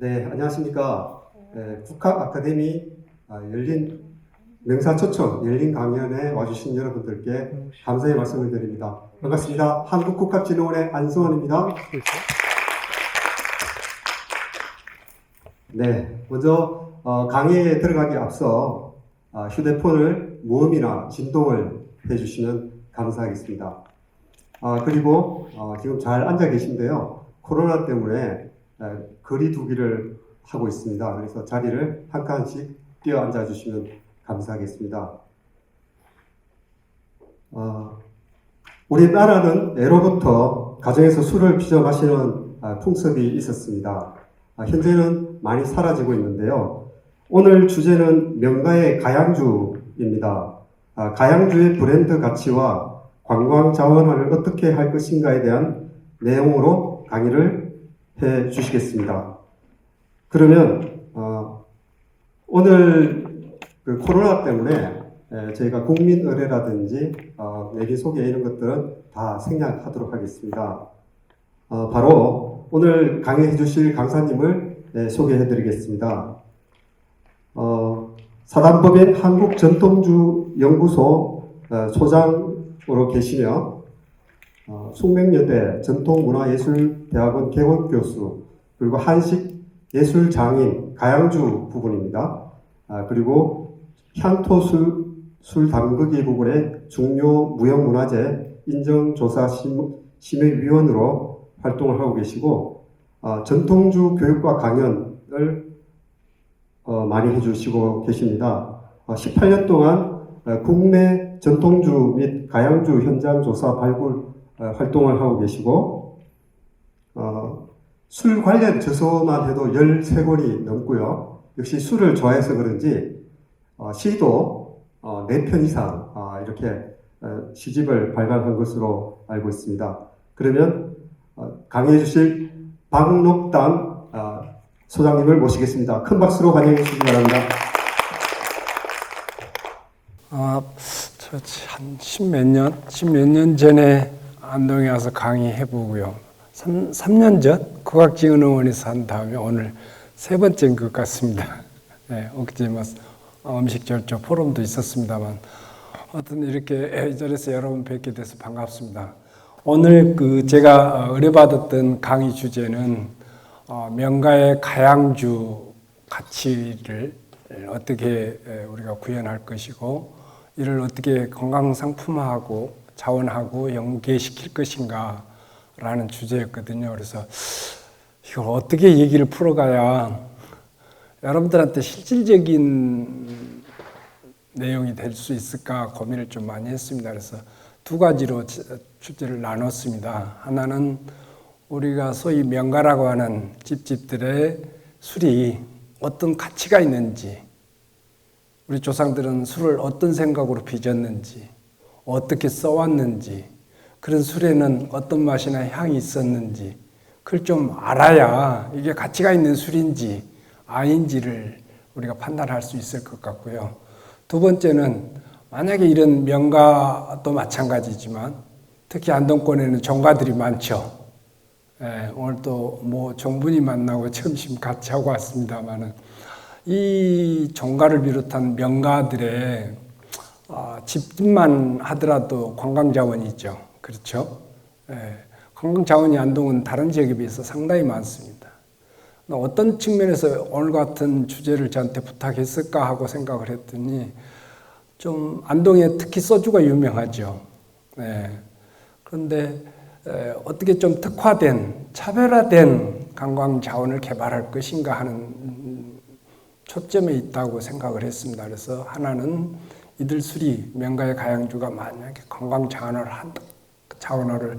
네, 안녕하십니까. 국학 아카데미 열린 명사초청 열린 강연에 와주신 여러분들께 감사의 말씀을 드립니다. 반갑습니다. 한국국학진흥원의 안승원입니다. 네, 먼저 강의에 들어가기 앞서 휴대폰을 모음이나 진동을 해주시면 감사하겠습니다. 그리고 지금 잘 앉아 계신데요. 코로나 때문에 거리두기를 하고 있습니다. 그래서 자리를 한 칸씩 뛰어 앉아 주시면 감사하겠습니다. 우리나라는 예로부터 가정에서 술을 빚어 마시는 풍습이 있었습니다. 현재는 많이 사라지고 있는데요. 오늘 주제는 명가의 가양주입니다. 가양주의 브랜드 가치와 관광 자원화를 어떻게 할 것인가에 대한 내용으로 강의를 해 주시겠습니다. 그러면 오늘 그 코로나 때문에 저희가 국민의례라든지 내리 소개 이런 것들은 다 생략하도록 하겠습니다. 바로 오늘 강의해 주실 강사님을 소개해 드리겠습니다. 사단법인 한국전통주연구소 소장으로 계시며 숙명여대 전통문화예술대학원 개원교수, 그리고 한식예술장인 가양주 부분입니다. 그리고 향토술 담그기 부분의 중요 무형문화재 인정조사심의위원으로 활동을 하고 계시고, 전통주 교육과 강연을 많이 해주시고 계십니다. 18년 동안 국내 전통주 및 가양주 현장 조사 발굴 활동을 하고 계시고, 술 관련 저서만 해도 13권이 넘고요. 역시 술을 좋아해서 그런지 시도 4편 이상 이렇게 시집을 발간한 것으로 알고 있습니다. 그러면 강의해 주실 박록당 소장님을 모시겠습니다. 큰 박수로 환영해 주시기 바랍니다. 저 한 십몇 년 전에 안동에 와서 강의해보고요. 3년 전 국악진흥원에서 한 다음에 오늘 세 번째인 것 같습니다. 네, 엊그제 음식절조 포럼도 있었습니다만, 하여튼 이렇게 이 자리에서 여러분 뵙게 돼서 반갑습니다. 오늘 제가 의뢰받았던 강의 주제는 명가의 가양주 가치를 어떻게 우리가 구현할 것이고, 이를 어떻게 관광상품화하고 자원하고 연계시킬 것인가 라는 주제였거든요. 그래서 이걸 어떻게 얘기를 풀어가야 여러분들한테 실질적인 내용이 될 수 있을까 고민을 좀 많이 했습니다. 그래서 두 가지로 주제를 나눴습니다. 하나는 우리가 소위 명가라고 하는 집집들의 술이 어떤 가치가 있는지, 우리 조상들은 술을 어떤 생각으로 빚었는지, 어떻게 써왔는지, 그런 술에는 어떤 맛이나 향이 있었는지 그걸 좀 알아야 이게 가치가 있는 술인지 아닌지를 우리가 판단할 수 있을 것 같고요. 두 번째는 만약에 이런 명가도 마찬가지지만 특히 안동권에는 정가들이 많죠. 오늘 또 정분이 만나고 점심 같이 하고 왔습니다만은 이 정가를 비롯한 명가들의 집만 하더라도 관광자원이 있죠. 그렇죠? 관광자원이 안동은 다른 지역에 비해서 상당히 많습니다. 어떤 측면에서 오늘 같은 주제를 저한테 부탁했을까 하고 생각을 했더니, 좀 안동에 특히 소주가 유명하죠. 그런데 어떻게 좀 특화된, 차별화된 관광자원을 개발할 것인가 하는 초점에 있다고 생각을 했습니다. 그래서 하나는 이들 술이 명가의 가양주가 만약에 관광 자원화를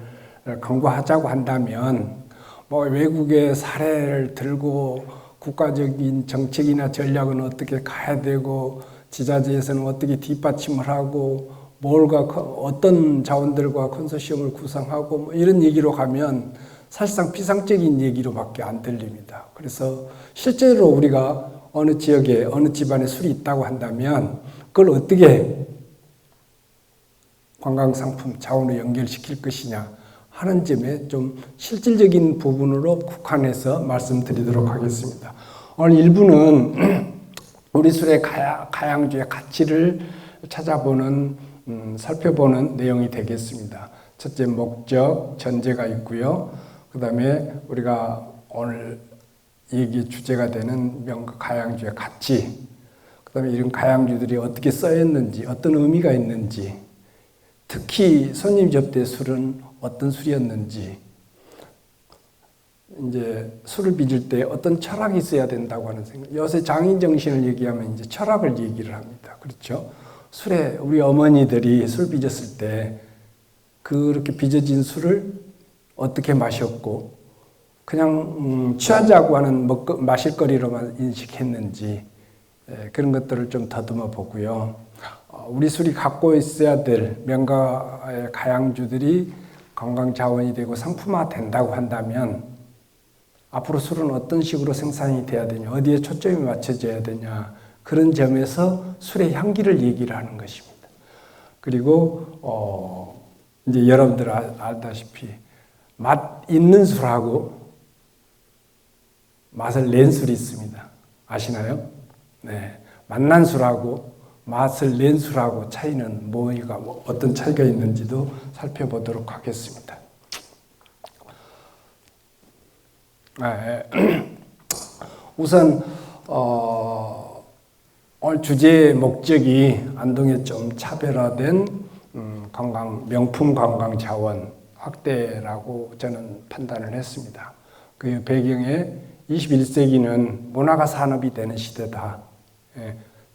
강구하자고 한다면 외국의 사례를 들고 국가적인 정책이나 전략은 어떻게 가야 되고 지자체에서는 어떻게 뒷받침을 하고 어떤 자원들과 컨소시엄을 구성하고 이런 얘기로 가면 사실상 피상적인 얘기로밖에 안 들립니다. 그래서 실제로 우리가 어느 지역에 어느 집안에 술이 있다고 한다면 그걸 어떻게 관광상품 자원으로 연결시킬 것이냐 하는 점에 좀 실질적인 부분으로 국한해서 말씀드리도록 하겠습니다. 오늘 일부는 우리 술의 가양주의 가치를 찾아보는, 살펴보는 내용이 되겠습니다. 첫째, 목적, 전제가 있고요. 그 다음에 우리가 오늘 얘기 주제가 되는 가양주의 가치, 그 다음에 이런 가양주들이 어떻게 써였는지, 어떤 의미가 있는지, 특히 손님 접대 술은 어떤 술이었는지, 이제 술을 빚을 때 어떤 철학이 있어야 된다고 하는 생각. 요새 장인 정신을 얘기하면 이제 철학을 얘기를 합니다. 그렇죠? 술에 우리 어머니들이 술 빚었을 때 그렇게 빚어진 술을 어떻게 마셨고 그냥 취하자고 하는 마실 거리로만 인식했는지 그런 것들을 좀 더듬어 보고요. 우리 술이 갖고 있어야 될 명가의 가양주들이 관광 자원이 되고 상품화 된다고 한다면 앞으로 술은 어떤 식으로 생산이 돼야 되냐, 어디에 초점이 맞춰져야 되냐, 그런 점에서 술의 향기를 얘기를 하는 것입니다. 그리고 이제 여러분들 알다시피 맛 있는 술하고 맛을 낸 술이 있습니다. 아시나요? 네, 맛난 술하고 맛을 낸 술하고 차이는 어떤 차이가 있는지도 살펴보도록 하겠습니다. 우선 오늘 주제의 목적이 안동에 좀 차별화된 명품 관광 자원 확대라고 저는 판단을 했습니다. 그 배경에 21세기는 문화가 산업이 되는 시대다.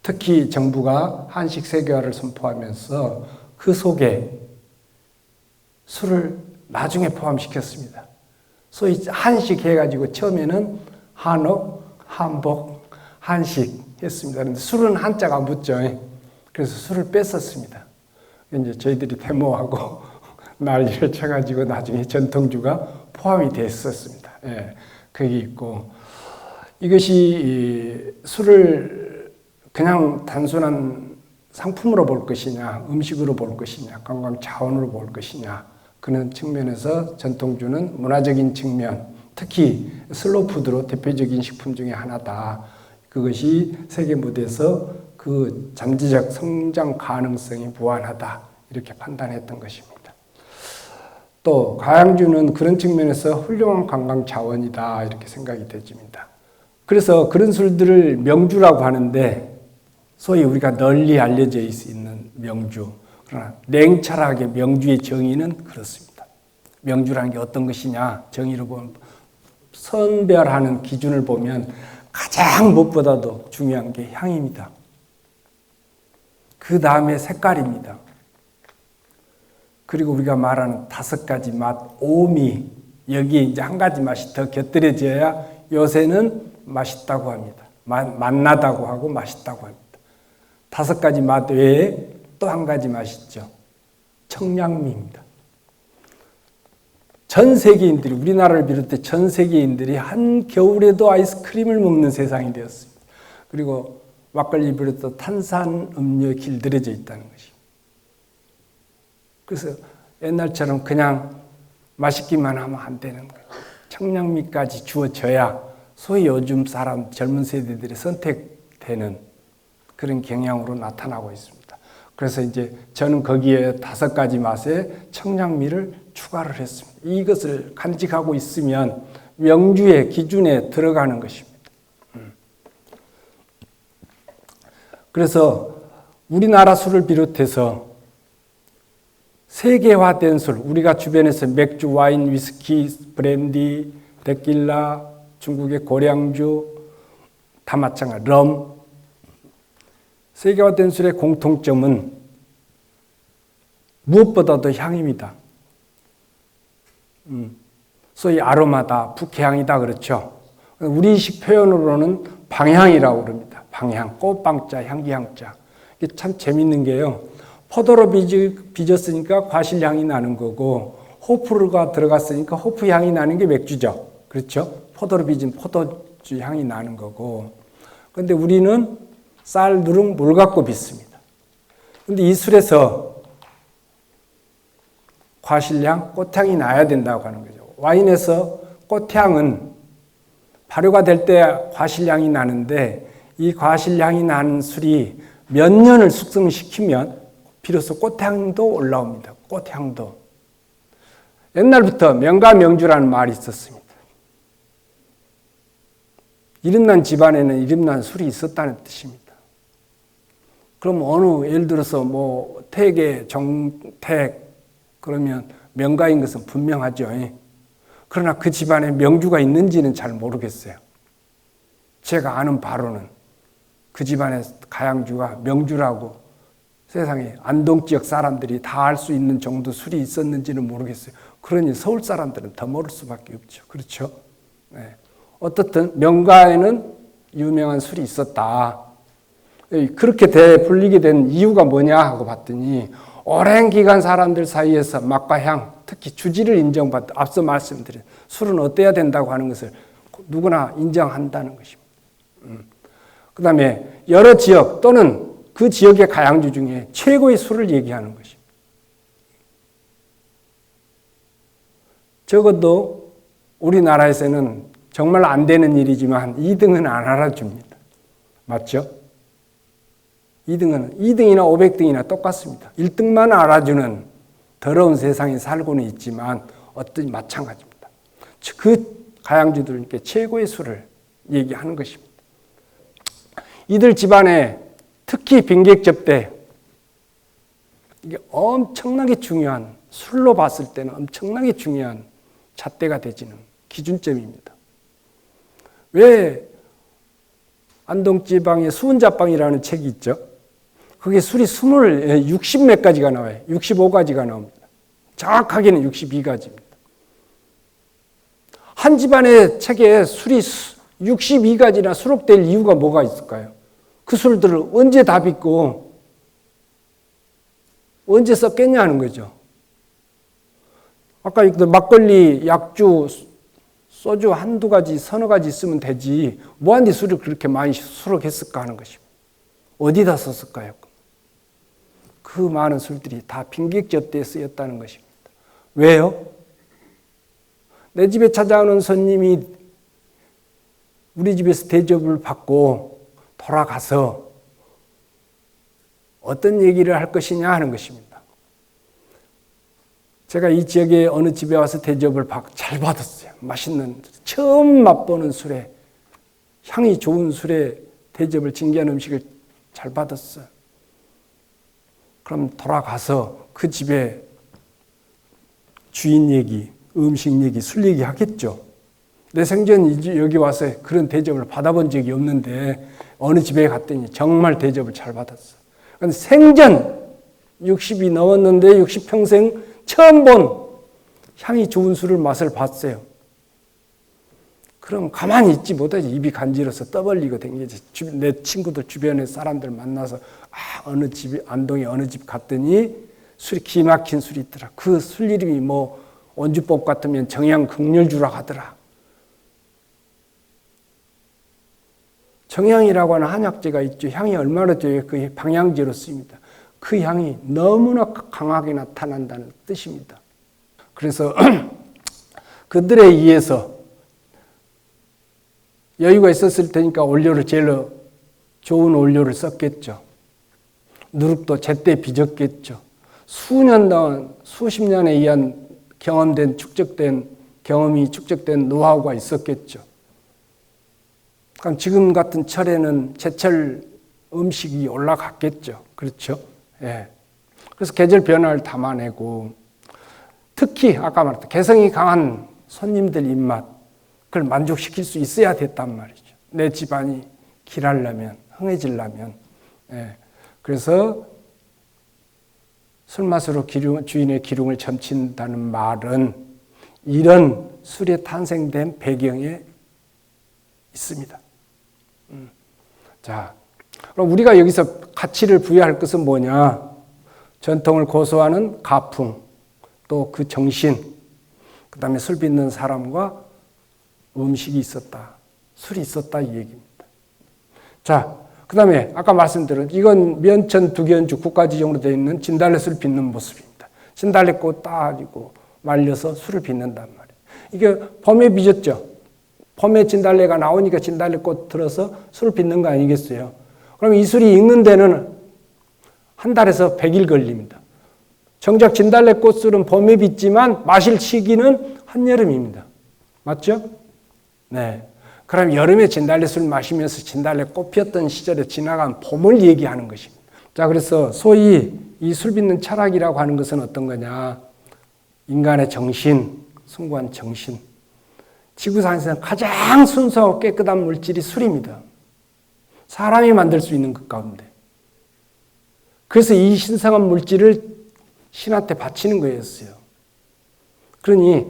특히 정부가 한식 세계화를 선포하면서 그 속에 술을 나중에 포함시켰습니다. 소위 한식 해가지고 처음에는 한옥, 한복, 한식 했습니다. 그런데 술은 한자가 안 붙죠. 그래서 술을 뺐었습니다. 이제 저희들이 데모하고 난리를 쳐가지고 나중에 전통주가 포함이 됐었습니다. 그게 있고 이것이 술을 그냥 단순한 상품으로 볼 것이냐, 음식으로 볼 것이냐, 관광 자원으로 볼 것이냐 그런 측면에서 전통주는 문화적인 측면, 특히 슬로푸드로 대표적인 식품 중에 하나다. 그것이 세계 무대에서 그 잠재적 성장 가능성이 무한하다. 이렇게 판단했던 것입니다. 또 가양주는 그런 측면에서 훌륭한 관광 자원이다. 이렇게 생각이 되집니다. 그래서 그런 술들을 명주라고 하는데 소위 우리가 널리 알려져 있는 명주. 그러나 냉철하게 명주의 정의는 그렇습니다. 명주라는 게 어떤 것이냐 정의를 보면 선별하는 기준을 보면 가장 무엇보다도 중요한 게 향입니다. 그 다음에 색깔입니다. 그리고 우리가 말하는 5가지 맛, 오미, 여기에 이제 한 가지 맛이 더 곁들여져야 요새는 맛있다고 합니다. 맛나다고 하고 맛있다고 합니다. 5가지 맛 외에 또 한 가지 맛이 있죠. 청량미입니다. 전 세계인들이, 우리나라를 비롯해 전 세계인들이 한겨울에도 아이스크림을 먹는 세상이 되었습니다. 그리고 막걸리 비롯해 탄산 음료에 길들여져 있다는 것입니다. 그래서 옛날처럼 그냥 맛있기만 하면 안 되는 거예요. 청량미까지 주어져야 소위 요즘 사람, 젊은 세대들이 선택되는 그런 경향으로 나타나고 있습니다. 그래서 이제 저는 거기에 5가지 맛의 청량미를 추가를 했습니다. 이것을 간직하고 있으면 명주의 기준에 들어가는 것입니다. 그래서 우리나라 술을 비롯해서 세계화된 술, 우리가 주변에서 맥주, 와인, 위스키, 브랜디, 데킬라, 중국의 고량주, 다 마찬가지, 럼, 세계화된 술의 공통점은 무엇보다도 향입니다. 소위 아로마다, 북향이다 그렇죠. 우리식 표현으로는 방향이라고 그럽니다. 방향, 꽃방자, 향기향자. 이게 참 재밌는 게요. 포도로 빚었으니까 과실향이 나는 거고 호프가 들어갔으니까 호프향이 나는 게 맥주죠. 그렇죠? 포도로 빚은 포도주 향이 나는 거고. 그런데 우리는 쌀, 누룩, 물 갖고 빚습니다. 그런데 이 술에서 과실향, 꽃향이 나야 된다고 하는 거죠. 와인에서 꽃향은 발효가 될 때 과실향이 나는데 이 과실향이 나는 술이 몇 년을 숙성시키면 비로소 꽃향도 올라옵니다. 꽃향도. 옛날부터 명가명주라는 말이 있었습니다. 이름난 집안에는 이름난 술이 있었다는 뜻입니다. 그럼 예를 들어서 태계, 정택, 그러면 명가인 것은 분명하죠. 그러나 그 집안에 명주가 있는지는 잘 모르겠어요. 제가 아는 바로는 그 집안의 가양주가 명주라고 세상에 안동 지역 사람들이 다 알 수 있는 정도 술이 있었는지는 모르겠어요. 그러니 서울 사람들은 더 모를 수밖에 없죠. 그렇죠? 네. 어떻든 명가에는 유명한 술이 있었다. 그렇게 불리게 된 이유가 뭐냐 하고 봤더니 오랜 기간 사람들 사이에서 맛과 향, 특히 주지를 인정받다. 앞서 말씀드린 술은 어때야 된다고 하는 것을 누구나 인정한다는 것입니다. 그 다음에 여러 지역 또는 그 지역의 가양주 중에 최고의 술을 얘기하는 것입니다. 적어도 우리나라에서는 정말 안 되는 일이지만 2등은 안 알아줍니다. 맞죠? 2등이나 500등이나 똑같습니다. 1등만 알아주는 더러운 세상에 살고는 있지만 어떤 마찬가지입니다. 그 가양주들께 최고의 술을 얘기하는 것입니다. 이들 집안에 특히 빈객접대, 이게 엄청나게 중요한, 술로 봤을 때는 엄청나게 중요한 잣대가 되지는 기준점입니다. 왜 안동지방에 수은자방이라는 책이 있죠? 그게 술이 60몇 가지가 나와요. 65가지가 나옵니다. 정확하게는 62가지입니다. 한 집안의 책에 술이 62가지나 수록될 이유가 뭐가 있을까요? 그 술들을 언제 다 빚고 언제 썼겠냐 하는 거죠. 아까 막걸리, 약주, 소주 한두 가지, 서너 가지 쓰면 되지 뭐한데 술을 그렇게 많이 수록했을까 하는 것입니다. 어디다 썼을까요? 그 많은 술들이 다 빈객접대에 쓰였다는 것입니다. 왜요? 내 집에 찾아오는 손님이 우리 집에서 대접을 받고 돌아가서 어떤 얘기를 할 것이냐 하는 것입니다. 제가 이 지역에 어느 집에 와서 대접을 잘 받았어요. 맛있는, 처음 맛보는 술에, 향이 좋은 술에 대접을 진귀한 음식을 잘 받았어요. 그럼 돌아가서 그 집에 주인 얘기, 음식 얘기, 술 얘기 하겠죠. 내 생전 여기 와서 그런 대접을 받아본 적이 없는데 어느 집에 갔더니 정말 대접을 잘 받았어. 그런데 생전 60이 넘었는데 60평생 처음 본 향이 좋은 술을 맛을 봤어요. 그럼 가만히 있지 못하지. 입이 간지러서 떠벌리고 댕기지. 내 친구들 주변에 사람들 만나서 어느 집이 안동에 어느 집 갔더니 술이 기막힌 술이 있더라. 그 술 이름이 원주법 같으면 정향극렬주라 하더라. 정향이라고 하는 한약재가 있죠. 향이 얼마나 좋아요. 그 방향제로 쓰입니다. 그 향이 너무나 강하게 나타난다는 뜻입니다. 그래서 그들에 의해서 여유가 있었을 테니까 원료를 제일 좋은 원료를 썼겠죠. 누룩도 제때 빚었겠죠. 수년 동안 수십 년에 의한 경험이 축적된 노하우가 있었겠죠. 그럼 지금 같은 철에는 제철 음식이 올라갔겠죠. 그렇죠? 예. 그래서 계절 변화를 담아내고 특히 아까 말했던 개성이 강한 손님들 입맛 그걸 만족시킬 수 있어야 됐단 말이죠. 내 집안이 길하려면, 흥해지려면. 예. 그래서 술맛으로 주인의 기륭을 점친다는 말은 이런 술에 탄생된 배경에 있습니다. 자, 그럼 우리가 여기서 가치를 부여할 것은 뭐냐? 전통을 고수하는 가풍, 또 그 정신, 그 다음에 술 빚는 사람과 음식이 있었다, 술이 있었다 이 얘기입니다. 자, 그 다음에 아까 말씀드린 이건 면천, 두견주, 국가지정으로 되어 있는 진달래 술 빚는 모습입니다. 진달래꽃 따지고 말려서 술을 빚는단 말이에요. 이게 봄에 빚었죠. 봄에 진달래가 나오니까 진달래꽃 들어서 술을 빚는 거 아니겠어요? 그럼 이 술이 익는 데는 한 달에서 100일 걸립니다. 정작 진달래꽃술은 봄에 빚지만 마실 시기는 한여름입니다. 맞죠? 네. 그럼 여름에 진달래술 마시면서 진달래꽃 피었던 시절에 지나간 봄을 얘기하는 것입니다. 자, 그래서 소위 이 술 빚는 철학이라고 하는 것은 어떤 거냐? 인간의 정신, 숭고한 정신. 지구상에서 가장 순수하고 깨끗한 물질이 술입니다. 사람이 만들 수 있는 것 가운데. 그래서 이 신성한 물질을 신한테 바치는 거였어요. 그러니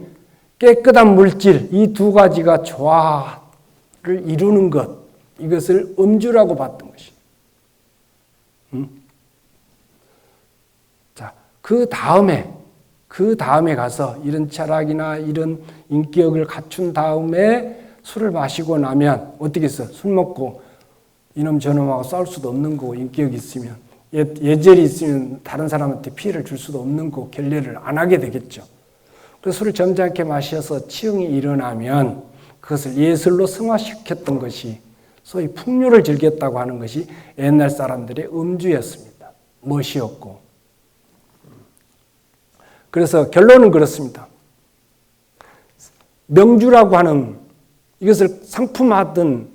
깨끗한 물질, 이 두 가지가 조화를 이루는 것, 이것을 음주라고 봤던 것이에요. 자, 그 다음에 가서 이런 철학이나 이런 인격을 갖춘 다음에 술을 마시고 나면 어떻게 했어? 술 먹고 이놈 저놈하고 싸울 수도 없는 거고, 인격이 있으면 예절이 있으면 다른 사람한테 피해를 줄 수도 없는 거고, 결례를 안 하게 되겠죠. 그래서 술을 점잖게 마셔서 치흥이 일어나면 그것을 예술로 승화시켰던 것이 소위 풍류를 즐겼다고 하는 것이 옛날 사람들의 음주였습니다. 멋이었고. 그래서 결론은 그렇습니다. 명주라고 하는 이것을 상품화하든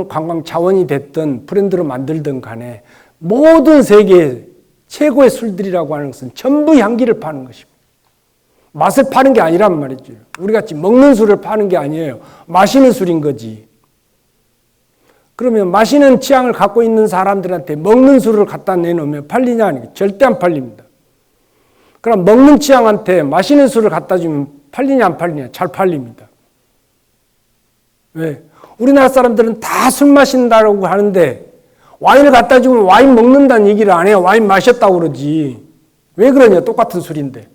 관광 자원이 됐든 브랜드로 만들든 간에 모든 세계 최고의 술들이라고 하는 것은 전부 향기를 파는 것입니다. 맛을 파는 게 아니란 말이죠. 우리같이 먹는 술을 파는 게 아니에요. 마시는 술인 거지. 그러면 마시는 취향을 갖고 있는 사람들한테 먹는 술을 갖다 내놓으면 팔리냐? 아니고 절대 안 팔립니다. 그럼 먹는 취향한테 마시는 술을 갖다 주면 팔리냐 안 팔리냐? 잘 팔립니다. 왜? 우리나라 사람들은 다 술 마신다고 하는데 와인을 갖다 주면 와인 먹는다는 얘기를 안 해요. 와인 마셨다고 그러지. 왜 그러냐? 똑같은 술인데.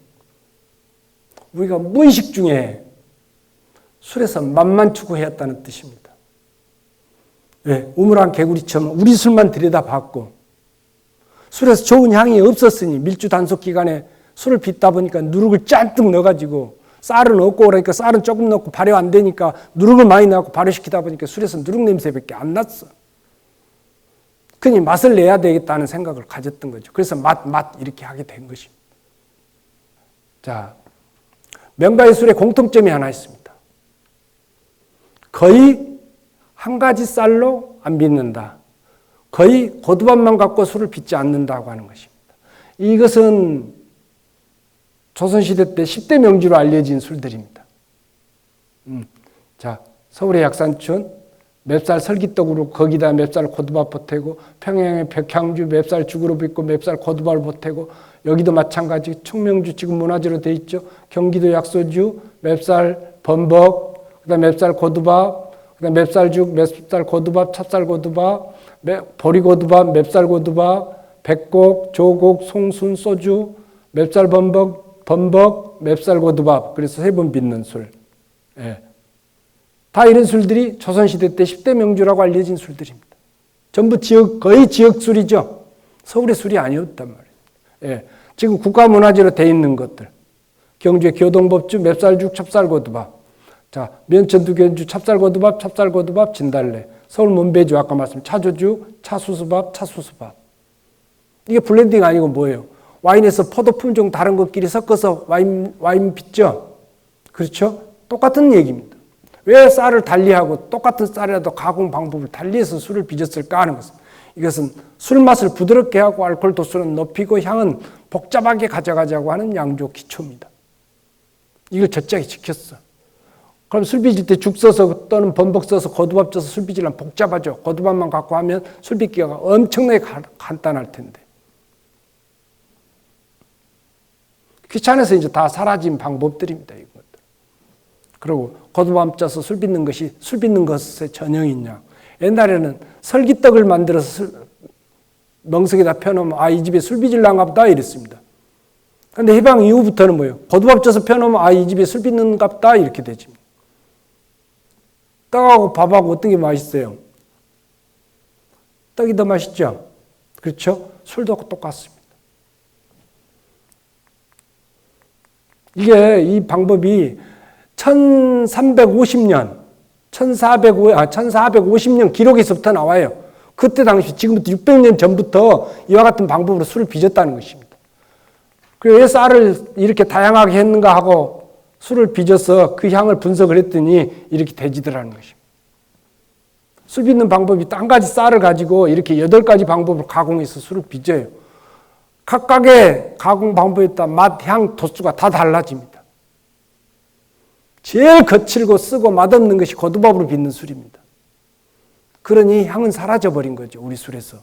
우리가 무의식 중에 술에서 맛만 추구해왔다는 뜻입니다. 왜? 우물안 개구리처럼 우리 술만 들여다봤고 술에서 좋은 향이 없었으니 밀주 단속 기간에 술을 빚다 보니까 누룩을 잔뜩 넣어가지고 쌀은 없고 그러니까 쌀은 조금 넣고 발효 안 되니까 누룩을 많이 넣고 발효시키다 보니까 술에서 누룩 냄새밖에 안 났어. 그니 맛을 내야 되겠다는 생각을 가졌던 거죠. 그래서 맛 이렇게 하게 된 것입니다. 자, 명가의 술에 공통점이 하나 있습니다. 거의 한 가지 쌀로 안 빚는다. 거의 고두밥만 갖고 술을 빚지 않는다고 하는 것입니다. 이것은 조선시대 때 10대 명주로 알려진 술들입니다. 자, 서울의 약산춘, 맵쌀 설기떡으로 거기다 맵쌀 고두밥 보태고, 평양의 백향주 맵쌀 죽으로 빚고 맵쌀 고두밥을 보태고, 여기도 마찬가지 청명주 지금 문화재로 돼 있죠. 경기도 약소주, 맵쌀 범벅, 그다음 맵쌀 고두밥, 그다음 맵쌀죽, 맵쌀 고두밥, 찹쌀 고두밥, 보리고두밥, 맵쌀 고두밥, 백곡, 조곡, 송순, 소주, 맵쌀 범벅, 맵쌀 고두밥. 그래서 세 번 빚는 술. 예. 다 이런 술들이 조선시대 때 10대 명주라고 알려진 술들입니다. 전부 거의 지역 술이죠. 서울의 술이 아니었단 말이에요. 예. 지금 국가문화재로 돼 있는 것들. 경주의 교동법주, 맵쌀죽, 찹쌀고두밥. 자, 면천두 견주, 찹쌀고두밥, 진달래. 서울 문배주, 아까 말씀 차조죽, 차수수밥. 이게 블렌딩 아니고 뭐예요? 와인에서 포도 품종 다른 것끼리 섞어서 와인 빚죠? 그렇죠? 똑같은 얘기입니다. 왜 쌀을 달리하고 똑같은 쌀이라도 가공 방법을 달리해서 술을 빚었을까 하는 것은, 이것은 술 맛을 부드럽게 하고 알코올 도수는 높이고 향은 복잡하게 가져가자고 하는 양조 기초입니다. 이걸 철저하게 지켰어. 그럼 술 빚을 때 죽 써서 또는 범벅 써서 고두밥 쪄서 술 빚으려면 복잡하죠. 고두밥만 갖고 하면 술 빚기가 엄청나게 간단할 텐데. 귀찮아서 이제 다 사라진 방법들입니다. 이것들. 그리고 고두밥 쪄서 술 빚는 것이 술 빚는 것의 전형이냐. 옛날에는 설기떡을 만들어서 멍석에다 펴놓으면 이 집에 술 빚을란가 보다 이랬습니다. 그런데 해방 이후부터는 뭐예요? 고두밥 쪄서 펴놓으면 이 집에 술 빚는가 보다 이렇게 되지. 떡하고 밥하고 어떤 게 맛있어요? 떡이 더 맛있죠? 그렇죠? 술도 똑같습니다. 이 방법이 1450년 기록에서부터 나와요. 그때 당시 지금부터 600년 전부터 이와 같은 방법으로 술을 빚었다는 것입니다. 그래서 왜 쌀을 이렇게 다양하게 했는가 하고 술을 빚어서 그 향을 분석을 했더니 이렇게 되지더라는 것입니다. 술 빚는 방법이 한 가지 쌀을 가지고 이렇게 8가지 방법으로 가공해서 술을 빚어요. 각각의 가공 방법에 따라 맛, 향, 도수가 다 달라집니다. 제일 거칠고 쓰고 맛없는 것이 고두밥으로 빚는 술입니다. 그러니 향은 사라져버린 거죠, 우리 술에서.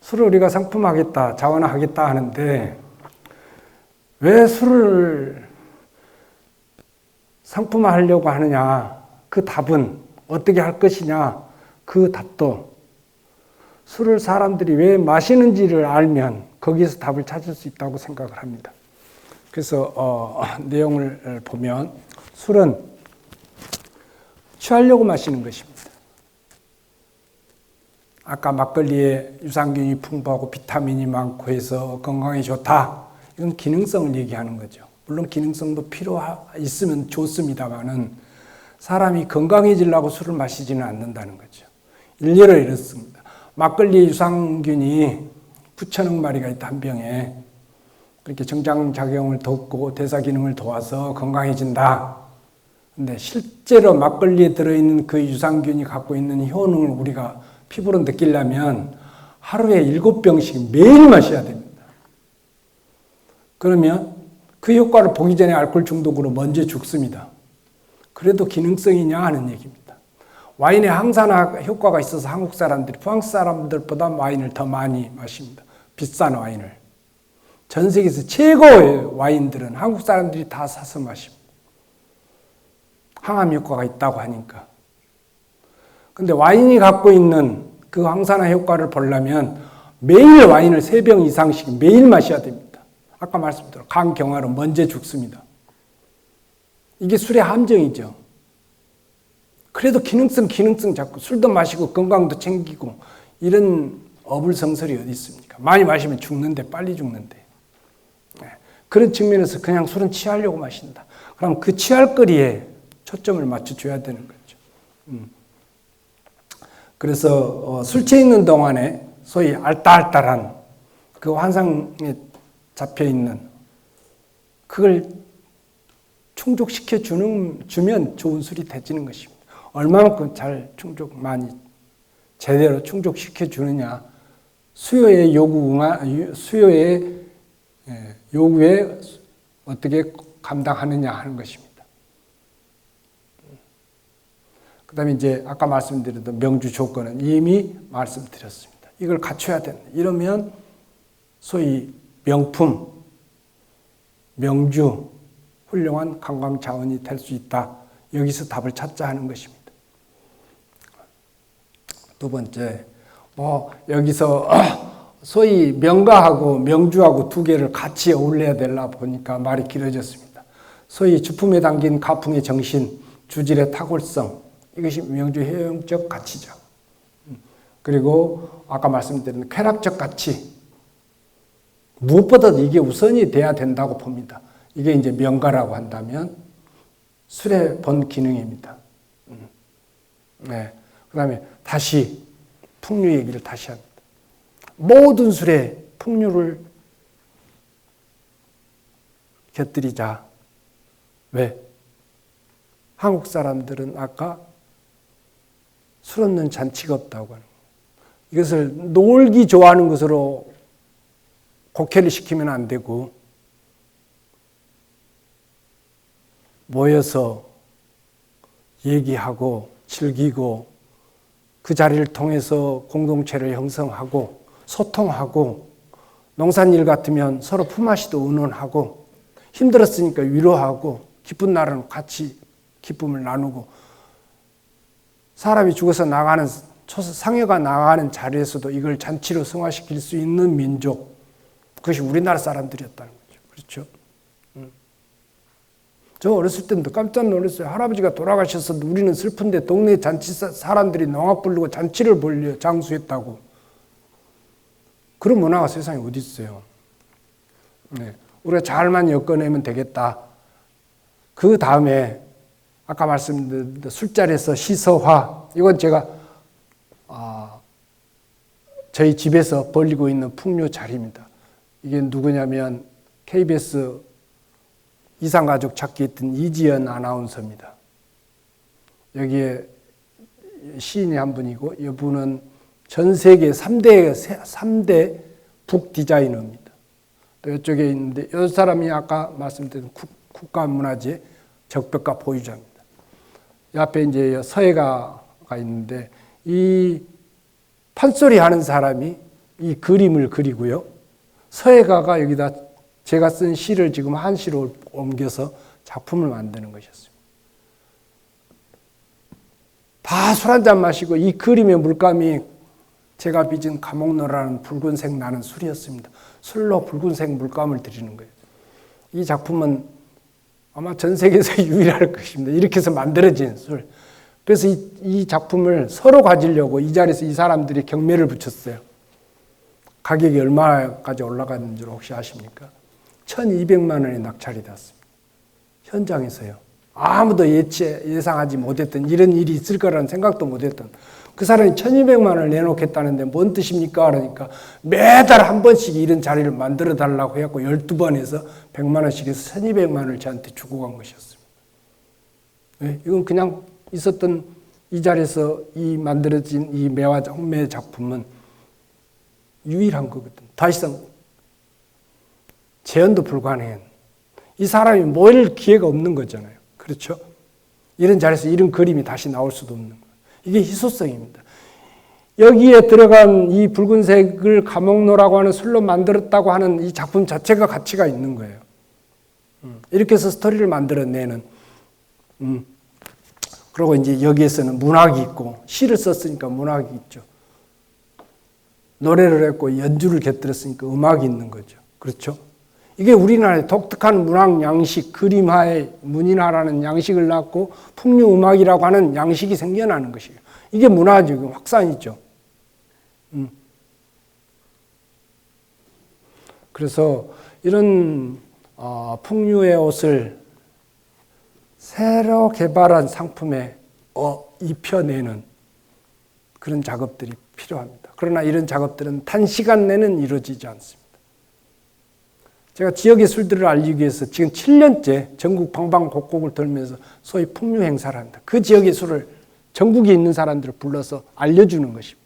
술을 우리가 상품화하겠다, 자원화하겠다 하는데 왜 술을 상품화하려고 하느냐? 그 답은 어떻게 할 것이냐? 그 답도 술을 사람들이 왜 마시는지를 알면 거기에서 답을 찾을 수 있다고 생각을 합니다. 그래서 내용을 보면 술은 취하려고 마시는 것입니다. 아까 막걸리에 유산균이 풍부하고 비타민이 많고 해서 건강에 좋다. 이건 기능성을 얘기하는 거죠. 물론 기능성도 있으면 좋습니다만은 사람이 건강해지려고 술을 마시지는 않는다는 거죠. 일례로 이렇습니다. 막걸리에 유산균이 9천억 마리가 있다, 한 병에. 그렇게 정장작용을 돕고 대사 기능을 도와서 건강해진다. 근데 실제로 막걸리에 들어있는 그 유산균이 갖고 있는 효능을 우리가 피부로 느끼려면 하루에 7병씩 매일 마셔야 됩니다. 그러면 그 효과를 보기 전에 알코올 중독으로 먼저 죽습니다. 그래도 기능성이냐 하는 얘기입니다. 와인에 항산화 효과가 있어서 한국 사람들이 프랑스 사람들보다 와인을 더 많이 마십니다. 비싼 와인을. 전 세계에서 최고의 와인들은 한국 사람들이 다 사서 마십니다. 항암 효과가 있다고 하니까. 근데 와인이 갖고 있는 그 항산화 효과를 보려면 매일 와인을 3병 이상씩 매일 마셔야 됩니다. 아까 말씀드린 간경화로 먼저 죽습니다. 이게 술의 함정이죠. 그래도 기능성 자꾸 술도 마시고 건강도 챙기고 이런 어불성설이 어디 있습니까? 많이 마시면 죽는데, 빨리 죽는데. 그런 측면에서 그냥 술은 취하려고 마신다. 그럼 그 취할 거리에 초점을 맞춰줘야 되는 거죠. 그래서 술 취해 있는 동안에 소위 알딸딸한 그 환상에 잡혀 있는 그걸 주면 좋은 술이 되지는 것입니다. 얼마만큼 잘 제대로 충족시켜 주느냐, 수요의 요구에 어떻게 감당하느냐 하는 것입니다. 그 다음에 이제 아까 말씀드렸던 명주 조건은 이미 말씀드렸습니다. 이걸 갖춰야 된다. 이러면 소위 명품, 명주, 훌륭한 관광 자원이 될 수 있다. 여기서 답을 찾자 하는 것입니다. 두 번째, 여기서 소위 명가하고 명주하고 두 개를 같이 어울려야 되려 보니까 말이 길어졌습니다. 소위 주품에 담긴 가풍의 정신, 주질의 탁월성, 이것이 명주의 효용적 가치죠. 그리고 아까 말씀드린 쾌락적 가치, 무엇보다도 이게 우선이 돼야 된다고 봅니다. 이게 이제 명가라고 한다면 술의 본 기능입니다. 네. 그 다음에 다시 풍류 얘기를 다시 합니다. 모든 술에 풍류를 곁들이자. 왜? 한국 사람들은 아까 술 없는 잔치가 없다고 하는 거예요. 이것을 놀기 좋아하는 것으로 곡해를 시키면 안 되고 모여서 얘기하고 즐기고 그 자리를 통해서 공동체를 형성하고 소통하고 농산일 같으면 서로 품앗이도 의논하고 힘들었으니까 위로하고 기쁜 날은 같이 기쁨을 나누고 사람이 죽어서 나가는 상여가 나가는 자리에서도 이걸 잔치로 승화시킬 수 있는 민족, 그것이 우리나라 사람들이었다는 거죠. 그렇죠? 저 어렸을 때도 깜짝 놀랐어요. 할아버지가 돌아가셔서 우리는 슬픈데 동네 잔치 사람들이 농악 부르고 잔치를 벌려 장수했다고. 그런 문화가 세상에 어디 있어요? 네. 우리가 잘만 엮어내면 되겠다. 그 다음에 아까 말씀드린 술자리에서 시서화, 이건 제가 저희 집에서 벌리고 있는 풍류 자리입니다. 이게 누구냐면 KBS 이상가족 찾기 했던 이지연 아나운서입니다. 여기에 시인이 한 분이고 이분은 전 세계 3대 북 디자이너입니다. 또 이쪽에 있는데 이 사람이 아까 말씀드린 국가문화재 적벽가 보유자입니다. 이 앞에 이제 서예가가 있는데 이 판소리 하는 사람이 이 그림을 그리고요. 서예가가 여기다 제가 쓴 시를 지금 한시로 옮겨서 작품을 만드는 것이었습니다. 다 술 한잔 마시고 이 그림의 물감이 제가 빚은 감옥노라는 붉은색 나는 술이었습니다. 술로 붉은색 물감을 드리는 거예요. 이 작품은 아마 전 세계에서 유일할 것입니다. 이렇게 해서 만들어진 술. 그래서 이 작품을 서로 가지려고 이 자리에서 이 사람들이 경매를 붙였어요. 가격이 얼마까지 올라갔는 줄 혹시 아십니까? 1200만 원에 낙찰이 됐습니다. 현장에서요. 아무도 예상하지 못했던 이런 일이 있을 거라는 생각도 못했던 그 사람이 1200만 원을 내놓겠다는데 뭔 뜻입니까? 그러니까 매달 한 번씩 이런 자리를 만들어 달라고 해갖고 12번 해서 100만 원씩 해서 1200만 원을 저한테 주고 간 것이었습니다. 네, 이건 그냥 있었던 이 자리에서 이 만들어진 이 매화 홍매 작품은 유일한 거거든. 더 이상 재현도 불가능한. 이 사람이 모일 기회가 없는 거잖아요. 그렇죠? 이런 자리에서 이런 그림이 다시 나올 수도 없는 거예요. 이게 희소성입니다. 여기에 들어간 이 붉은색을 감옥노라고 하는 술로 만들었다고 하는 이 작품 자체가 가치가 있는 거예요. 이렇게 해서 스토리를 만들어내는. 그리고 이제 여기에서는 문학이 있고 시를 썼으니까 문학이 있죠. 노래를 했고 연주를 곁들였으니까 음악이 있는 거죠. 그렇죠? 이게 우리나라의 독특한 문학 양식, 그림화의 문인화라는 양식을 낳고 풍류음악이라고 하는 양식이 생겨나는 것이에요. 이게 문화적 확산이죠. 그래서 이런 풍류의 옷을 새로 개발한 상품에 입혀내는 그런 작업들이 필요합니다. 그러나 이런 작업들은 단시간 내는 이루어지지 않습니다. 제가 지역의 술들을 알리기 위해서 지금 7년째 전국 방방곡곡을 돌면서 소위 풍류 행사를 합니다. 그 지역의 술을 전국에 있는 사람들을 불러서 알려주는 것입니다.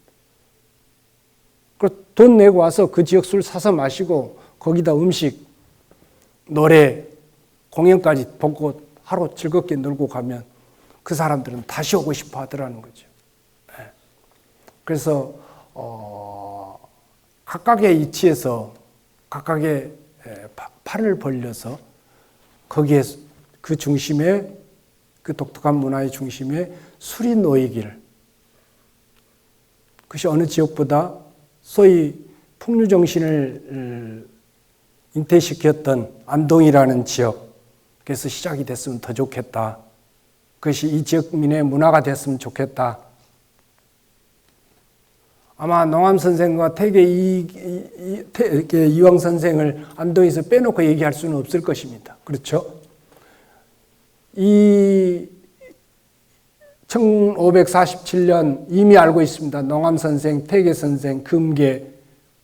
그리고 돈 내고 와서 그 지역 술 사서 마시고 거기다 음식, 노래, 공연까지 보고 하루 즐겁게 놀고 가면 그 사람들은 다시 오고 싶어 하더라는 거죠. 그래서 각각의 위치에서 각각의 팔을 벌려서 거기에 그 중심에 그 독특한 문화의 중심에 술이 놓이기를, 그것이 어느 지역보다 소위 풍류 정신을 잉태시켰던 안동이라는 지역에서 시작이 됐으면 더 좋겠다. 그것이 이 지역민의 문화가 됐으면 좋겠다. 아마 농암 선생과 태계 이황 선생을 안동에서 빼놓고 얘기할 수는 없을 것입니다. 그렇죠? 이 1547년 이미 알고 있습니다. 농암 선생, 태계 선생, 금계,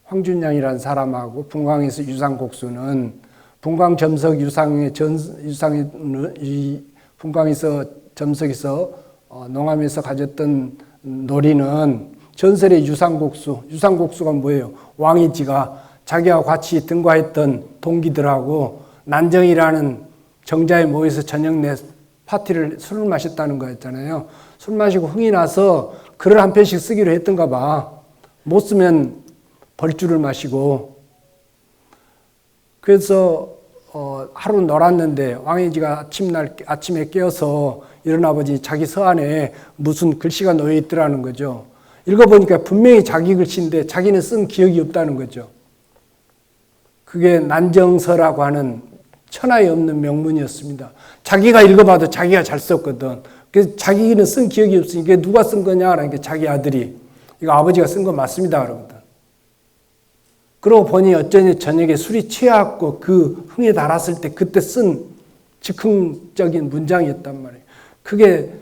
황준양이라는 사람하고 분광에서 유상곡수는 분광 점석 분광에서 점석에서 농암에서 가졌던 놀이는 전설의 유상곡수가 뭐예요? 왕이지가 자기와 같이 등과했던 동기들하고 난정이라는 정자에 모여서 저녁 내 파티를 술을 마셨다는 거였잖아요. 술 마시고 흥이 나서 글을 한 편씩 쓰기로 했던가 봐. 못 쓰면 벌주를 마시고. 그래서 하루 놀았는데 왕이지가 아침에 깨어서 일어나 보지 자기 서안에 무슨 글씨가 놓여 있더라는 거죠. 읽어보니까 분명히 자기 글씨인데 자기는 쓴 기억이 없다는 거죠. 그게 난정서라고 하는 천하에 없는 명문이었습니다. 자기가 읽어봐도 자기가 잘 썼거든. 그래서 자기는 쓴 기억이 없으니까 누가 쓴 거냐? 그러니까 자기 아들이 이거 아버지가 쓴 거 맞습니다. 그러거든. 그러고 보니 어쩌니 저녁에 술이 취해갖고 그 흥에 달았을 때 그때 쓴 즉흥적인 문장이었단 말이에요. 그게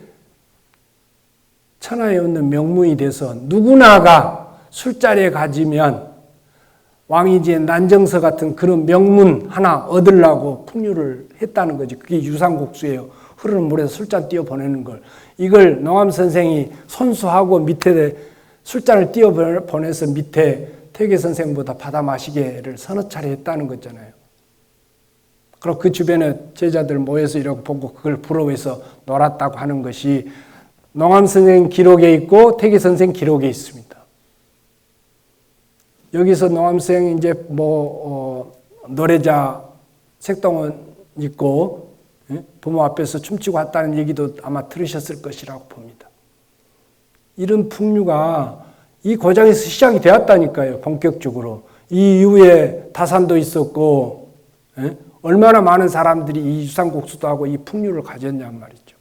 천하에 없는 명문이 돼서 누구나가 술자리에 가지면 왕이지의 난정서 같은 그런 명문 하나 얻으려고 풍류를 했다는 거지. 그게 유산국수예요. 흐르는 물에서 술잔 띄워 보내는 걸. 이걸 농암 선생이 손수하고 밑에 술잔을 띄워 보내서 밑에 태계 선생보다 받아 마시게를 서너 차례 했다는 거잖아요. 그리고 그 주변에 제자들 모여서 이렇게 보고 그걸 부러워해서 놀았다고 하는 것이 농암 선생 기록에 있고 태계 선생 기록에 있습니다. 여기서 농암 선생 이제 노래자 색동원 입고 부모 앞에서 춤추고 왔다는 얘기도 아마 들으셨을 것이라고 봅니다. 이런 풍류가 이 고장에서 시작이 되었다니까요. 본격적으로. 이 이후에 다산도 있었고 얼마나 많은 사람들이 이 유산국수도 하고 이 풍류를 가졌냔 말이죠.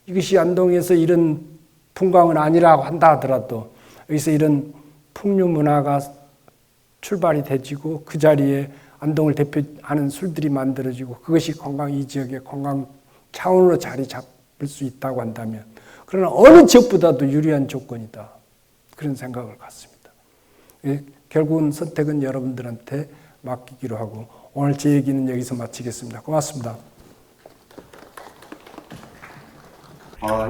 이것이 안동에서 이런 풍광은 아니라고 한다 하더라도 여기서 이런 풍류 문화가 출발이 되지고 그 자리에 안동을 대표하는 술들이 만들어지고 그것이 관광 이 지역의 관광 차원으로 자리 잡을 수 있다고 한다면 그러나 어느 지역보다도 유리한 조건이다. 그런 생각을 갖습니다. 결국은 선택은 여러분들한테 맡기기로 하고 오늘 제 얘기는 여기서 마치겠습니다. 고맙습니다.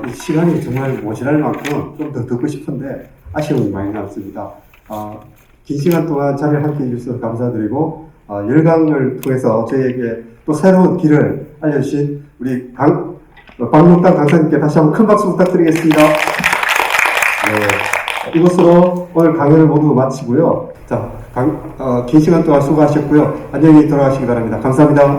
이 시간이 정말 모자랄 만큼 좀 더 듣고 싶은데 아쉬움이 많이 남습니다. 긴 시간 동안 자리를 함께 해주셔서 감사드리고 열강을 통해서 저희에게 또 새로운 길을 알려주신 우리 박용당 강사님께 다시 한번 큰 박수 부탁드리겠습니다. 네, 이것으로 오늘 강연을 모두 마치고요. 자, 긴 시간 동안 수고하셨고요. 안녕히 돌아가시기 바랍니다. 감사합니다.